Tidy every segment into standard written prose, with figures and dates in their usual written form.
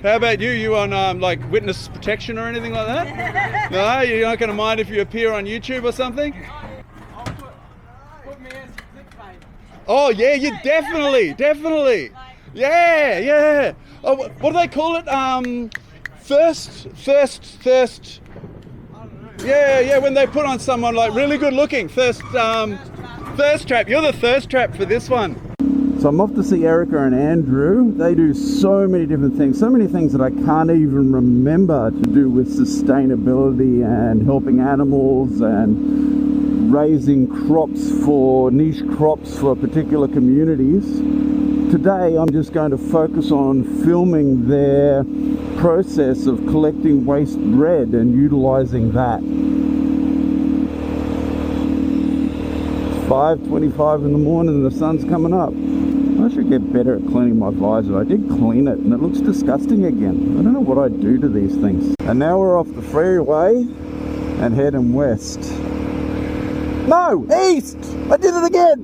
How about you? You on like witness protection or anything like that? No, you're not going to mind if you appear on YouTube or something? I'll put me as clickbait. Oh yeah, you definitely. Yeah. Oh, what do they call it? Thirst. Yeah. When they put on someone like really good looking, thirst trap. You're the thirst trap for this one. So I'm off to see Erika and Andrew. They do so many different things, so many things that I can't even remember to do with sustainability and helping animals and raising niche crops for particular communities. Today I'm just going to focus on filming their process of collecting waste bread and utilizing that. It's 5:25 in the morning and the sun's coming up. I should get better at cleaning my visor. I did clean it and it looks disgusting again. I don't know what I do to these things. And now we're off the freeway and heading west. No! East! I did it again!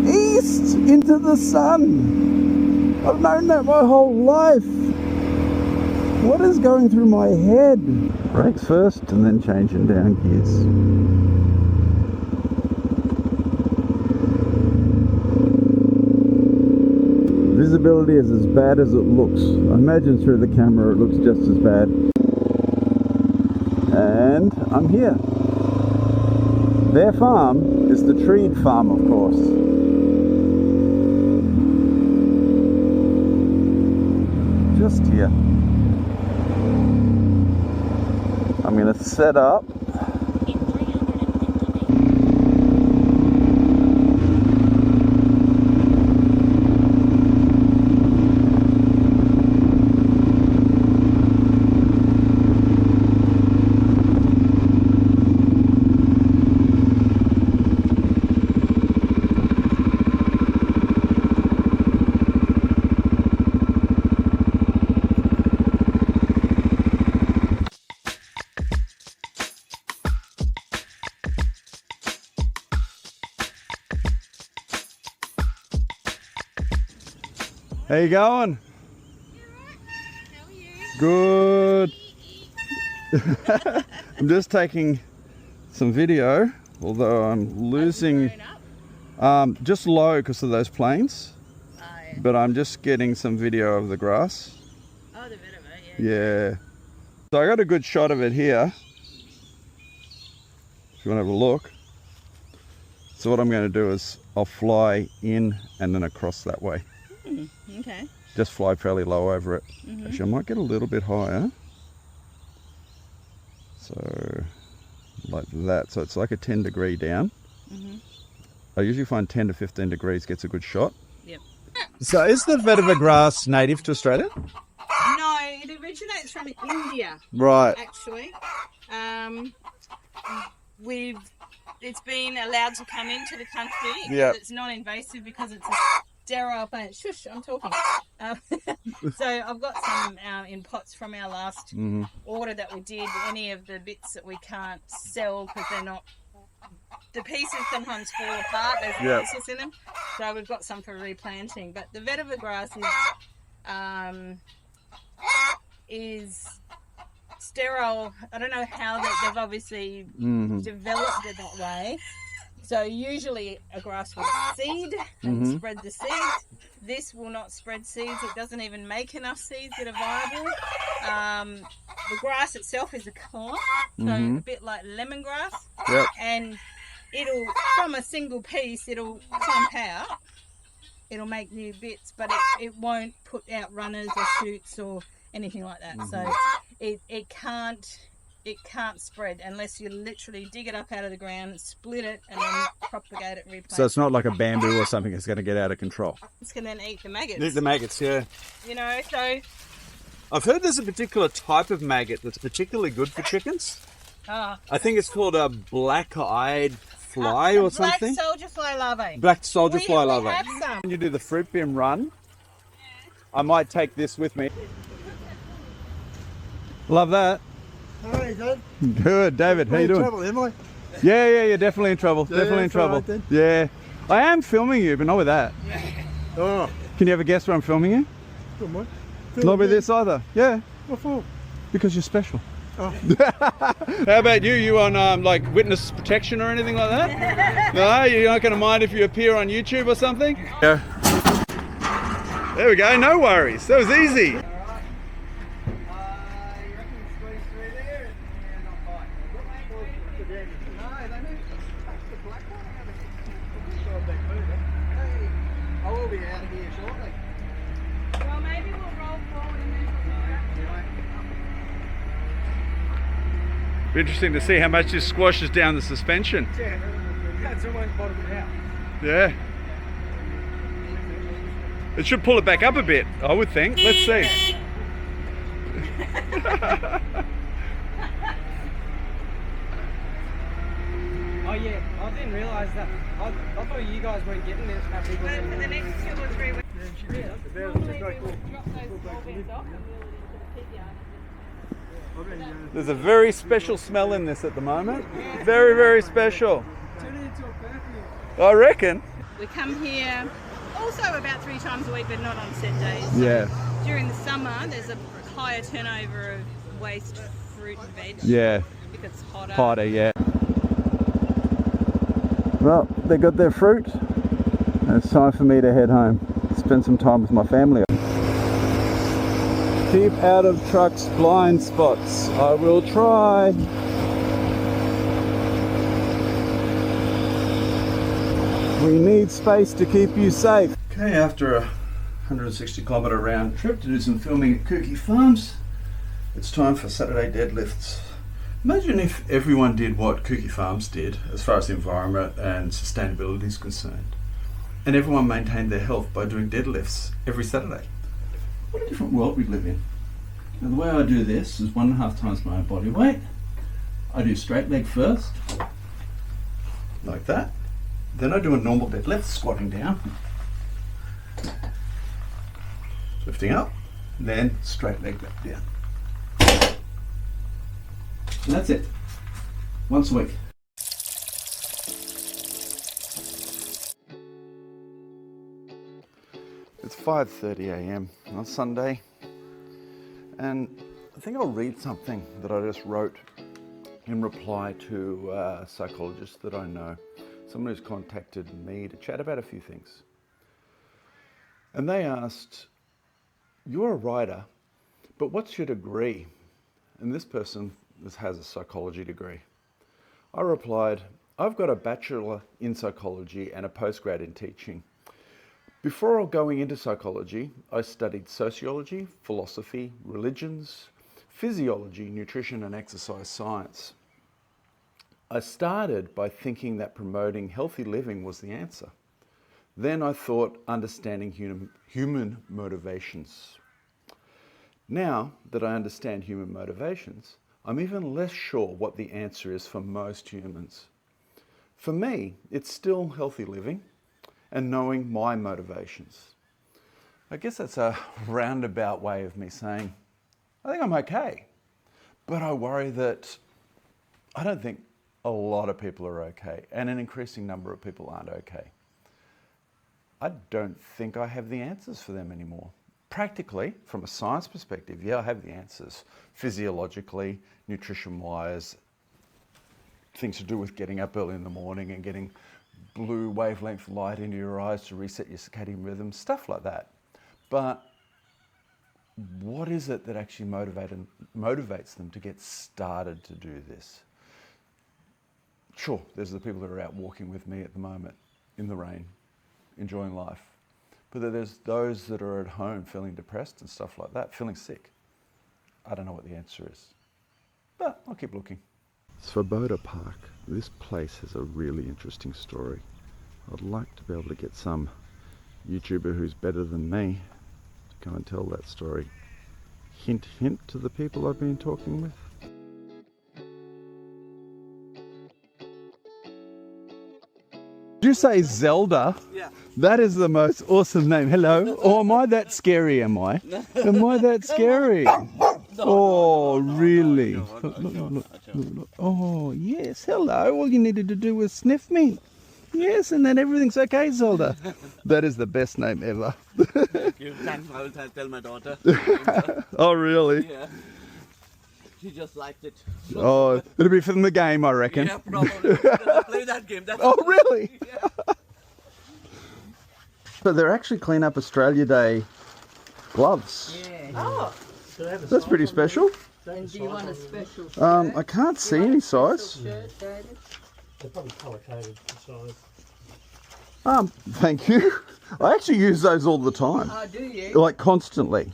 East! Into the sun! I've known that my whole life! What is going through my head? Brakes first and then changing down gears. Visibility is as bad as it looks. I imagine through the camera it looks just as bad. And I'm here. Their farm is the treed farm, of course. Just here. I'm going to set up. How you going? How are you? Good. I'm just taking some video, although I'm losing just low because of those planes. Oh, yeah. But I'm just getting some video of the grass. Oh, the Vetiver, Yeah. So I got a good shot of it here. If you want to have a look. So what I'm going to do is I'll fly in and then across that way. Okay. Just fly fairly low over it. Actually, I might get a little bit higher. So, like that. So it's like a 10-degree down. I usually find 10 to 15 degrees gets a good shot. Yep. So is the vetiver grass native to Australia? No, it originates from India. Right. Actually, it's been allowed to come into the country. Yeah. It's non-invasive because it's a sterile plant. Shush, I'm talking. So I've got some in pots from our last order that we did. Any of the bits that we can't sell because they're not. The pieces sometimes fall apart. There's pieces in them. So we've got some for replanting. But the vetiver grass is sterile. I don't know how they've obviously developed it that way. So usually a grass will seed and spread the seeds. This will not spread seeds. It doesn't even make enough seeds that are viable. The grass itself is a clone, so a bit like lemongrass. Yep. And it'll, from a single piece, it'll clump out. It'll make new bits, but it won't put out runners or shoots or anything like that. So it can't spread unless you literally dig it up out of the ground, split it, and then propagate it and replant. So it's not like a bamboo or something that's going to get out of control. It's going to then eat the maggots. Eat the maggots, yeah. You know, so... I've heard there's a particular type of maggot that's particularly good for chickens. I think it's called a black-eyed fly or something. Black soldier fly larvae. Black soldier fly We larvae. have some. When you do the fruit bin run, I might take this with me. Love that. How are you, good? Good, David. How you doing? Trouble, am I? Yeah, you're definitely in trouble. Yeah, Definitely in that's all trouble. right then. Yeah, I am filming you, but not with that. Oh, Can you have a guess where I'm filming you? good one. Not with this either. Yeah, What for? because you're special. Oh. How about you? You on like witness protection or anything like that? No, you're not going to mind if you appear on YouTube or something? Yeah. There we go. No worries. That was easy. I will be out of here shortly. Well, maybe we'll roll forward and then Be interesting to see how much this squashes down the suspension. Yeah, that's almost bottomed out. Yeah. It should pull it back up a bit, I would think. Let's see. Oh yeah, I didn't realise that. I thought you guys weren't getting this happy. But for the next 2 or 3 weeks, Yeah, normally we would drop those small bits off and wheel it into the pit yard. There's a very special smell in this at the moment. Very, very special. turn it into a perfume. I reckon. We come here also about 3 times a week, but not on set days. So Yeah. during the summer, there's a higher turnover of waste fruit and veg. Yeah. Because it's hotter. Harder, yeah. Well, they got their fruit. It's time for me to head home. Spend some time with my family. Keep out of trucks' blind spots. I will try. We need space to keep you safe. Okay, after a 160 kilometre round trip to do some filming at Kooky Farms, it's time for Saturday deadlifts. Imagine if everyone did what Kooky Farms did as far as the environment and sustainability is concerned, and everyone maintained their health by doing deadlifts every Saturday. What a different world we live in. Now the way I do this is 1.5 times my own body weight. I do straight leg first, like that. Then I do a normal deadlift, squatting down, lifting up, then straight leg back down. And that's it. Once a week. It's 5:30 a.m. on Sunday, and I think I'll read something that I just wrote in reply to a psychologist that I know, someone who's contacted me to chat about a few things. And they asked, "You're a writer, but what's your degree?" And this person has a psychology degree. I replied, "I've got a bachelor in psychology and a postgrad in teaching. Before going into psychology, I studied sociology, philosophy, religions, physiology, nutrition and exercise science. I started by thinking that promoting healthy living was the answer. Then I thought understanding human motivations. Now that I understand human motivations, I'm even less sure what the answer is for most humans. For me, it's still healthy living and knowing my motivations." I guess that's a roundabout way of me saying, I think I'm okay, but I worry that I don't think a lot of people are okay, and an increasing number of people aren't okay. I don't think I have the answers for them anymore. Practically, from a science perspective, yeah, I have the answers. Physiologically, nutrition-wise, things to do with getting up early in the morning and getting blue wavelength light into your eyes to reset your circadian rhythm, stuff like that. But what is it that actually motivates them to get started to do this? Sure, there's the people that are out walking with me at the moment in the rain, enjoying life. But there's those that are at home feeling depressed and stuff like that, feeling sick. I don't know what the answer is, but I'll keep looking. Svoboda Park. This place has a really interesting story. I'd like to be able to get some YouTuber who's better than me to go and tell that story. Hint, hint to the people I've been talking with. Did you say Zelda? Yeah. That is the most awesome name. Hello. Oh, am I that scary, am I? Am I that scary? Oh, really? Look. Oh, yes. Hello. All you needed to do was sniff me. Yes, and then everything's okay, Zelda. That is the best name ever. Thanks, I will tell my daughter. Oh, really? Yeah. She just liked it. Oh, it'll be from the game, I reckon. Yeah, probably. Play that game. That's Oh, really? Yeah. But they're actually Clean Up Australia Day gloves. Yeah. Oh. That's pretty special. And do you want a special shirt? I can't see any size. Shirt, David? They're probably colour coded size. Thank you. I actually use those all the time. Oh, do you? Like constantly.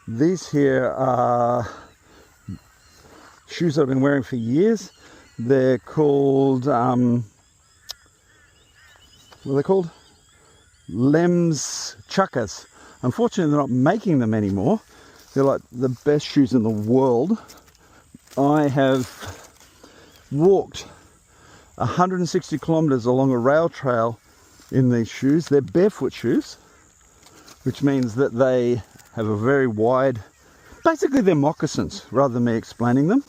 These here are shoes that I've been wearing for years. They're called, what are they called? Lem's Chuckers. Unfortunately, they're not making them anymore. They're like the best shoes in the world. I have walked 160 kilometers along a rail trail in these shoes. They're barefoot shoes, which means that they have a very wide, basically they're moccasins rather than me explaining them.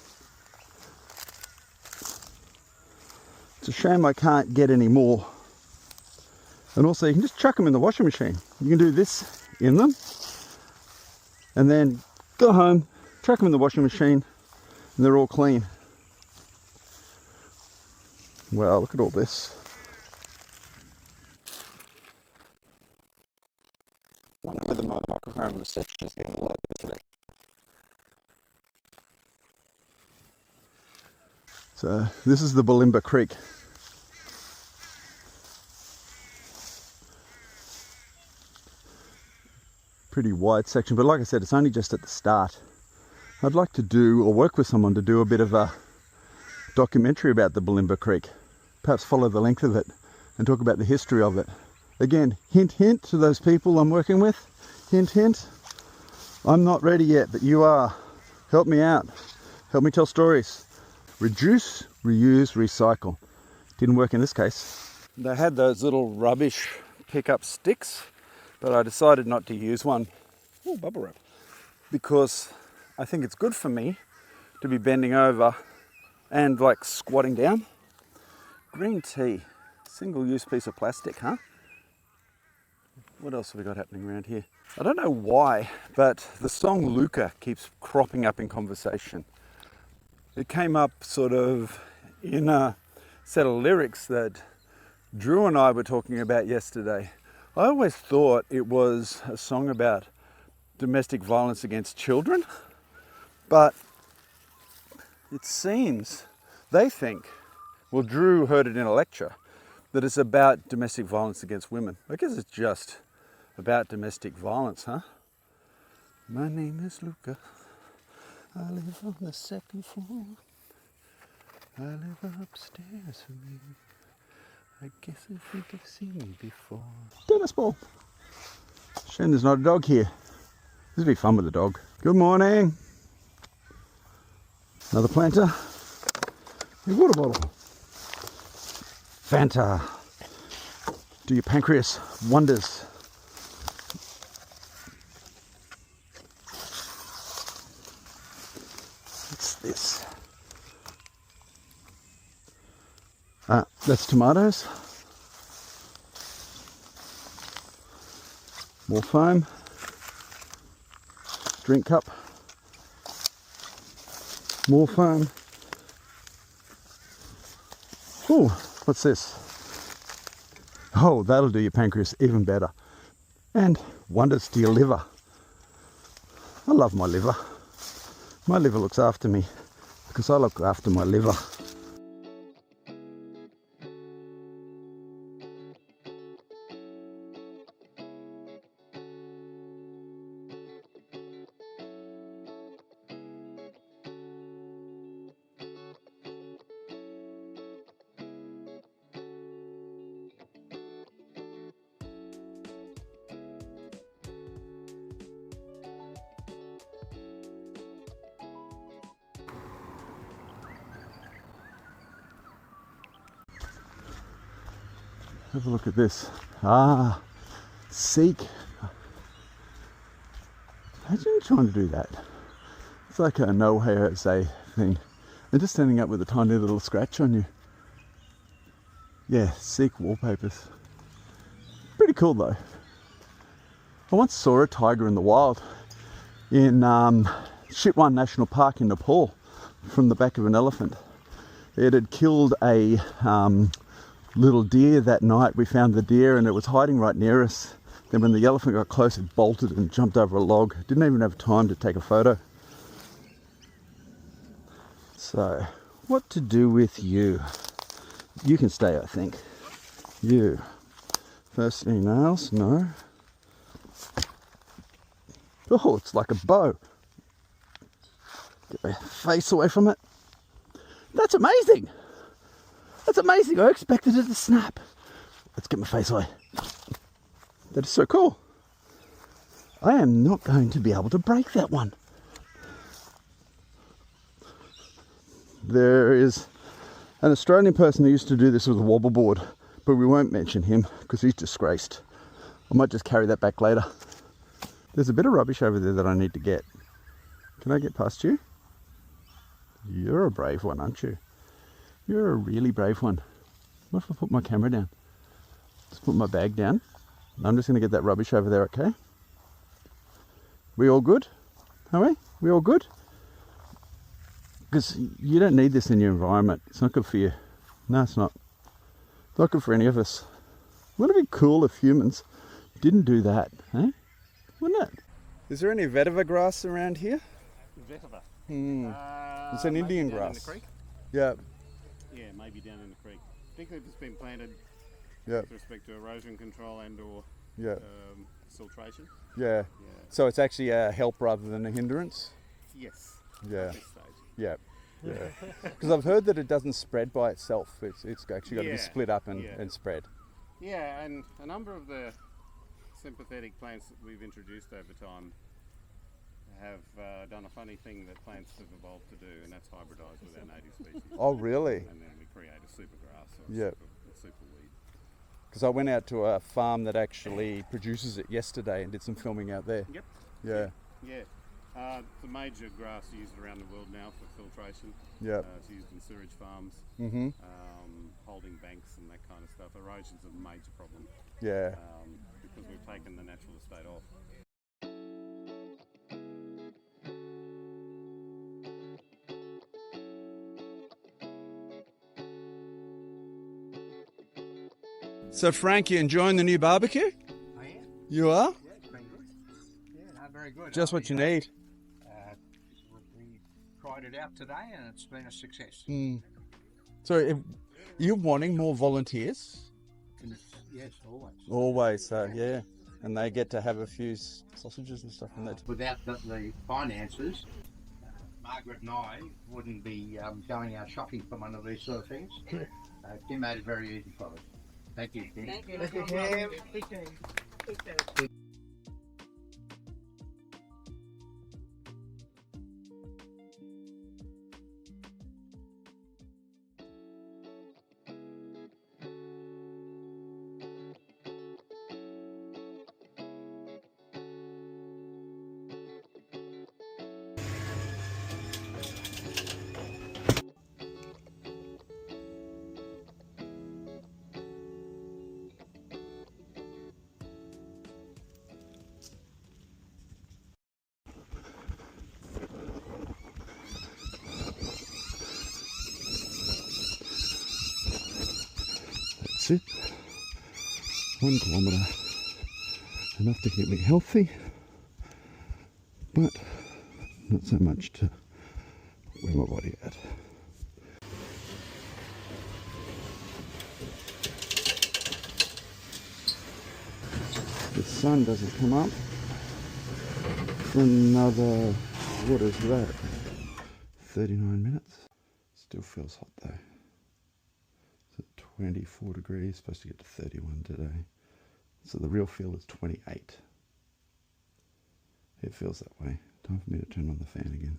It's a shame I can't get any more. And also you can just chuck them in the washing machine. You can do this in them and then go home, chuck them in the washing machine, and they're all clean. Wow, look at all this. I wonder whether my microphone reception is getting a lot better today. So this is the Bulimba Creek. Pretty wide section, but like I said, it's only just at the start. I'd like to do, or work with someone to do a bit of a documentary about the Bulimba Creek. Perhaps follow the length of it and talk about the history of it. Again, hint, hint to those people I'm working with. Hint, hint. I'm not ready yet, but you are. Help me out. Help me tell stories. Reduce, reuse, recycle. Didn't work in this case. They had those little rubbish pickup sticks, but I decided not to use one. Oh, bubble wrap. Because I think it's good for me to be bending over and like squatting down. Green tea, single-use piece of plastic, huh? What else have we got happening around here? I don't know why, but the song Luca keeps cropping up in conversation. It came up sort of in a set of lyrics that Drew and I were talking about yesterday. I always thought it was a song about domestic violence against children, but it seems, they think, well, Drew heard it in a lecture, that it's about domestic violence against women. I guess it's just about domestic violence, huh? My name is Luca. I live on the second floor. I live upstairs from you. I guess I think I've seen you before. Tennis ball. Shame there's not a dog here. This would be fun with a dog. Good morning. Another planter. A water bottle. Fanta. Do your pancreas wonders. What's this? That's tomatoes. More foam. Drink cup. More foam. Ooh, what's this? Oh, that'll do your pancreas even better. And wonders to your liver. I love my liver. My liver looks after me because I look after my liver. Have a look at this. Ah, seek. Imagine trying to do that. It's like a no-hair say thing. And just standing up with a tiny little scratch on you. Yeah, Sikh wallpapers. Pretty cool though. I once saw a tiger in the wild in Chitwan National Park in Nepal from the back of an elephant. It had killed a little deer that night. We found the deer and it was hiding right near us. Then when the elephant got close, it bolted and jumped over a log. Didn't even have time to take a photo. So, what to do with you? You can stay, I think. You. First any nails? No. Oh, it's like a bow. Get my face away from it. That's amazing. That's amazing. I expected it to snap. Let's get my face away. That is so cool. I am not going to be able to break that one. There is an Australian person who used to do this with a wobble board, but we won't mention him because he's disgraced. I might just carry that back later. There's a bit of rubbish over there that I need to get. Can I get past you? You're a brave one, aren't you? You're a really brave one. What if I put my camera down? Just put my bag down. I'm just going to get that rubbish over there, okay? We all good? Are we? We all good? Because you don't need this in your environment. It's not good for you. No, it's not. It's not good for any of us. Wouldn't it be cool if humans didn't do that, eh? Wouldn't it? Is there any vetiver grass around here? Vetiver. It's an Indian down grass. In the creek? Yeah. Yeah, maybe down in the creek. I think that it's been planted Yeah. with respect to erosion control and or Yeah. siltation. Yeah. So it's actually a help rather than a hindrance? Yes. Yeah. At this stage. Yeah. Yeah. Because I've heard that it doesn't spread by itself. It's actually got to be split up and spread. Yeah, and a number of the sympathetic plants that we've introduced over time have done a funny thing that plants have evolved to do, and that's hybridize with our native species. Oh, really? And then we create a super grass or Yeah. a super weed. Because I went out to a farm that actually produces it yesterday and did some filming out there. Yep. Yeah. Yeah. It's a major grass used around the world now for filtration. Yeah. It's used in sewage farms, holding banks and that kind of stuff. Erosion's a major problem Yeah. because we've taken the natural estate off. So Frank, you enjoying the new barbecue? I am. You are? Yeah, it's been good. Yeah, no, very good. Just what you need. We tried it out today and it's been a success. So if you're wanting more volunteers? Yes, always. Always, so yeah. And they get to have a few sausages and stuff in that. Without the finances, Margaret and I wouldn't be going out shopping for one of these sort of things. Kim made it very easy for us. Thank you, Kim. Thank you. That's it. 1 kilometre. Enough to keep me healthy, but not so much to wear my body out. The sun doesn't come up for another, what is that, 39 minutes. Still feels hot though. It's at 24 degrees, supposed to get to 31 today. So the real feel is 28. It feels that way. Time for me to turn on the fan again.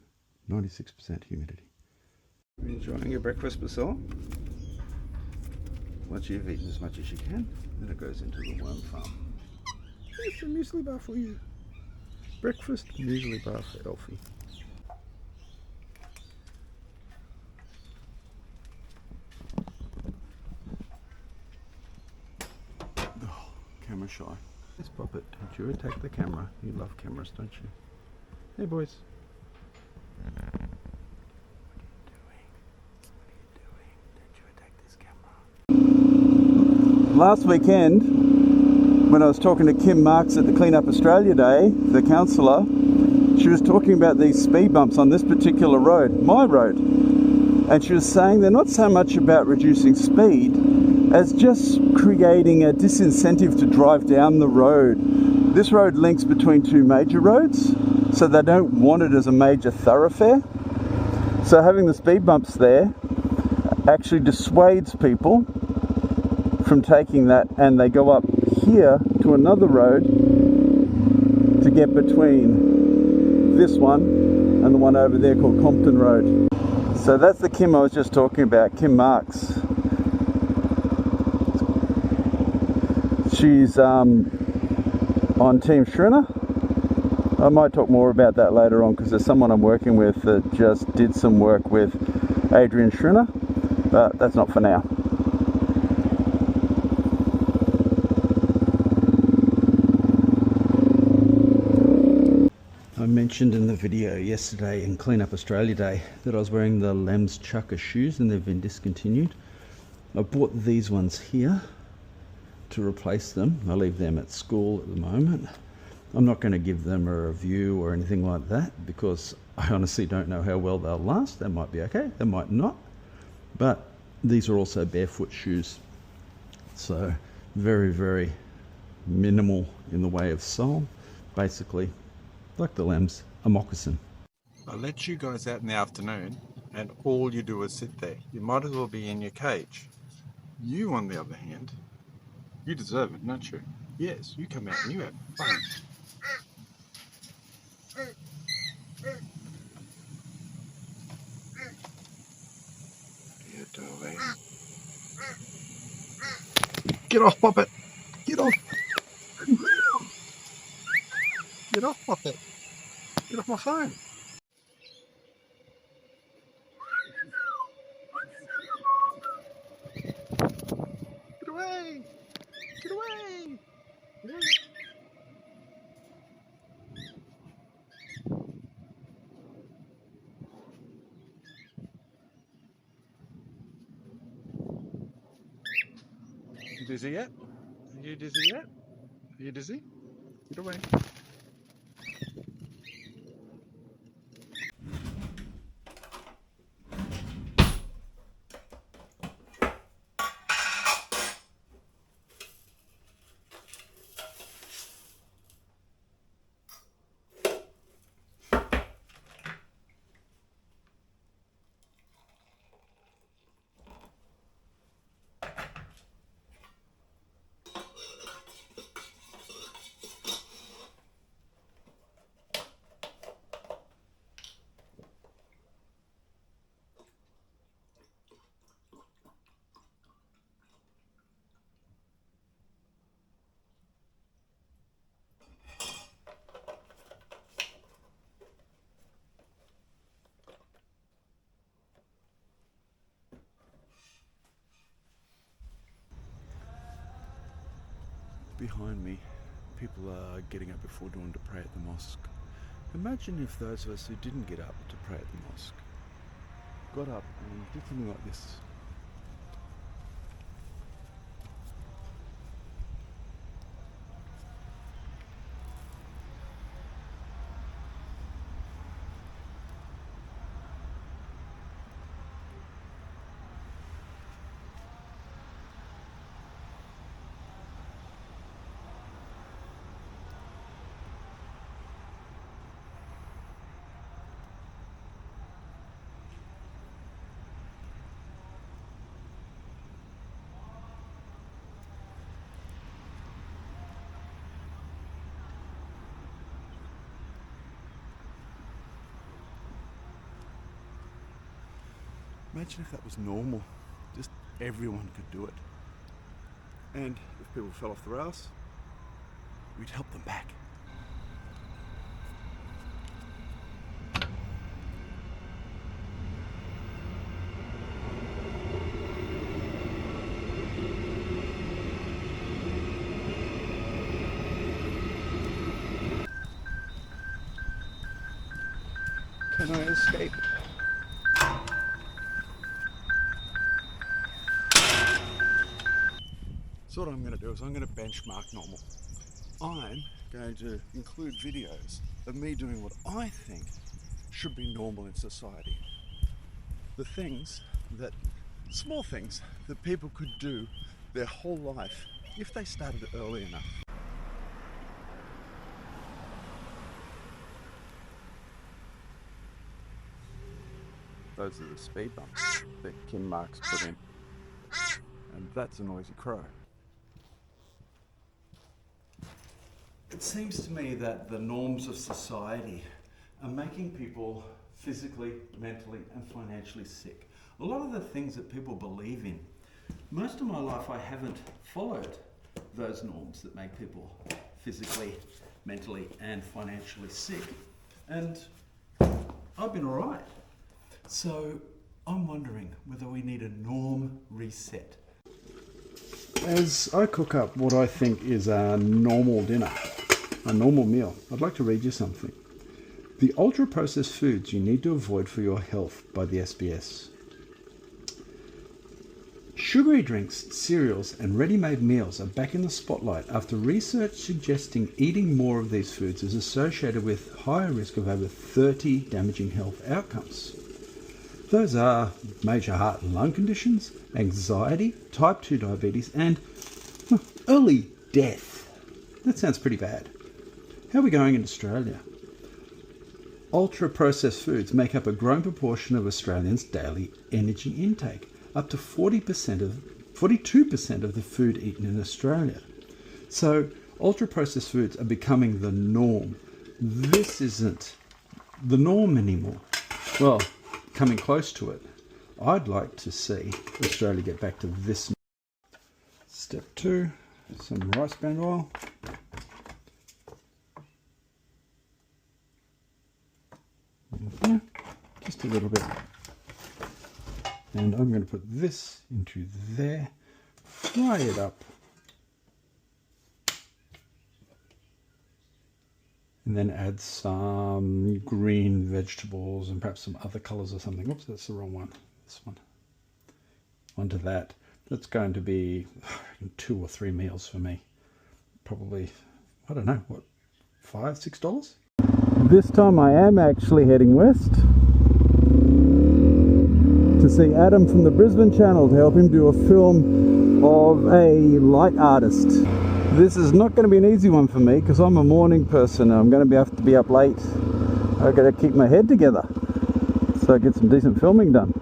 96% humidity. Enjoying your breakfast, Basil? Once you've eaten as much as you can, then it goes into the worm farm. Here's a muesli bar for you. Breakfast muesli bar for Elfie. camera shy. Let's pop it. Did you attack the camera? You love cameras, don't you? Hey boys. What are you doing? Did you attack this camera? Last weekend, when I was talking to Kim Marks at the Clean Up Australia Day, the councillor, she was talking about these speed bumps on this particular road, my road. And she was saying they're not so much about reducing speed as just creating a disincentive to drive down the road. This road links between two major roads, so they don't want it as a major thoroughfare. So having the speed bumps there actually dissuades people from taking that, and they go up here to another road to get between this one and the one over there called Compton Road. So that's the Kim I was just talking about, Kim Marks. She's on Team Shriner. I might talk more about that later on because there's someone I'm working with that just did some work with Adrian Shriner, but that's not for now. I mentioned in the video yesterday in Clean Up Australia Day that I was wearing the Lems Chucker shoes and they've been discontinued. I bought these ones here to replace them. I leave them at school at the moment. I'm not going to give them a review or anything like that because I honestly don't know how well they'll last. They might be okay, they might not. But these are also barefoot shoes. So very, very minimal in the way of sole. Basically, like the Lems, a moccasin. I let you guys out in the afternoon and all you do is sit there. You might as well be in your cage. You, on the other hand, you deserve it, don't you? Yes, you come out and you have fun. What are you doing? Get off, Puppet! Get off! Get off, Puppet! Get off my phone! Get away! Get away! Get away! You dizzy yet? Are you dizzy yet? Are you dizzy? Get away. Behind me, people are getting up before dawn to pray at the mosque. Imagine if those of us who didn't get up to pray at the mosque got up and did something like this. Imagine if that was normal, just everyone could do it. And if people fell off the rails, we'd help them back. Can I escape? So what I'm going to do is I'm going to benchmark normal. I'm going to include videos of me doing what I think should be normal in society. The things that, small things that people could do their whole life if they started early enough. Those are the speed bumps that Kim Marks put in. And that's a noisy crow. It seems to me that the norms of society are making people physically, mentally, and financially sick. A lot of the things that people believe in, most of my life I haven't followed those norms that make people physically, mentally, and financially sick. And I've been all right. So I'm wondering whether we need a norm reset. As I cook up what I think is a normal dinner, a normal meal, I'd like to read you something. The ultra-processed foods you need to avoid for your health by the SBS. Sugary drinks, cereals, and ready-made meals are back in the spotlight after research suggesting eating more of these foods is associated with higher risk of over 30 damaging health outcomes. Those are major heart and lung conditions, anxiety, type 2 diabetes, and early death. That sounds pretty bad. How are we going in Australia? Ultra-processed foods make up a growing proportion of Australians' daily energy intake, up to 42% of the food eaten in Australia. So ultra-processed foods are becoming the norm. This isn't the norm anymore. Well, coming close to it. I'd like to see Australia get back to this. Step 2, some rice bran oil. Just a little bit. And I'm going to put this into there, fry it up, and then add some green vegetables and perhaps some other colours or something. Oops, that's the wrong one. This one. Onto that. That's going to be 2 or 3 meals for me. Probably, I don't know, what, $5, $6? This time I am actually heading west to see Adam from the Brisbane Channel to help him do a film of a light artist. This is not going to be an easy one for me because I'm a morning person and I'm going to have to be up late. I've got to keep my head together so I get some decent filming done.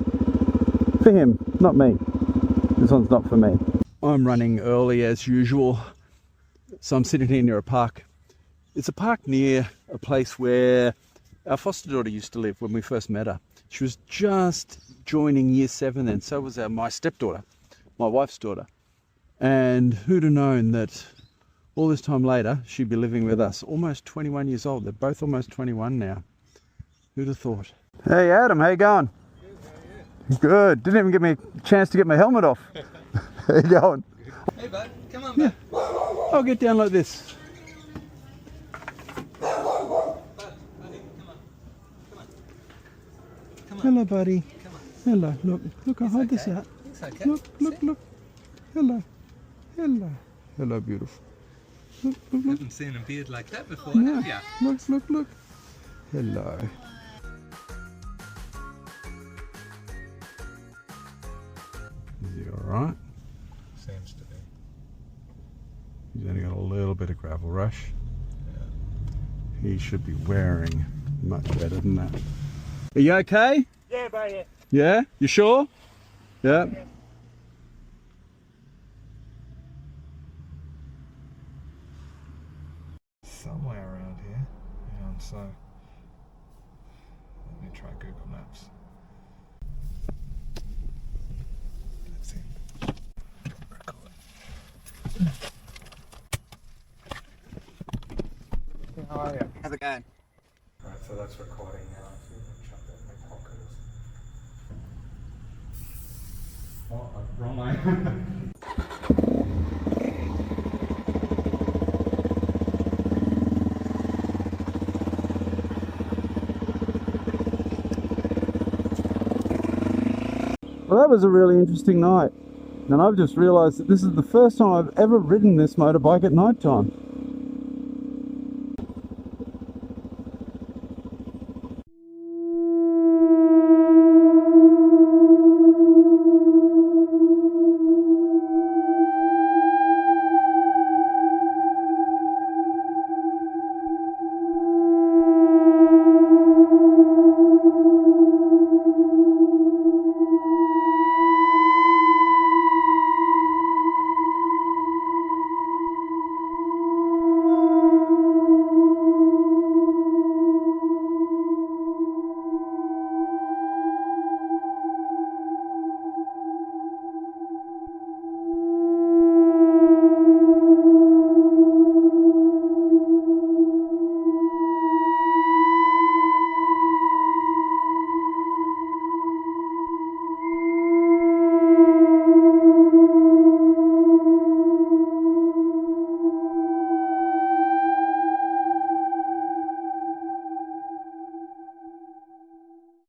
For him, not me. This one's not for me. I'm running early as usual, so I'm sitting here near a park. It's a park near a place where our foster daughter used to live when we first met her. She was just joining year 7 then, so was my stepdaughter, my wife's daughter. And who'd have known that all this time later she'd be living with us, almost 21 years old. They're both almost 21 now. Who'd have thought? Hey Adam, how you going? Good. Didn't even give me a chance to get my helmet off. How you going? Hey bud, come on bud. Yeah. I'll get down like this. Hello, buddy. Come on. Hello. Look, I'll hold this out. It's okay. Look. Hello. Hello, beautiful. Look. Haven't seen a beard like that before, No. have ya? Look. Hello. Is he alright? Seems to be. He's only got a little bit of gravel rush. He should be wearing much better than that. Are you okay? Yeah, bro, yeah. Yeah? You sure? Yeah. Somewhere around here. And so let me try Google Maps. That's him. Record. How are you? How's it going? Alright, so that's recording now. So you can chuck that in my pocket. Oh, wrong way. Well, that was a really interesting night. And I've just realised that this is the first time I've ever ridden this motorbike at night time.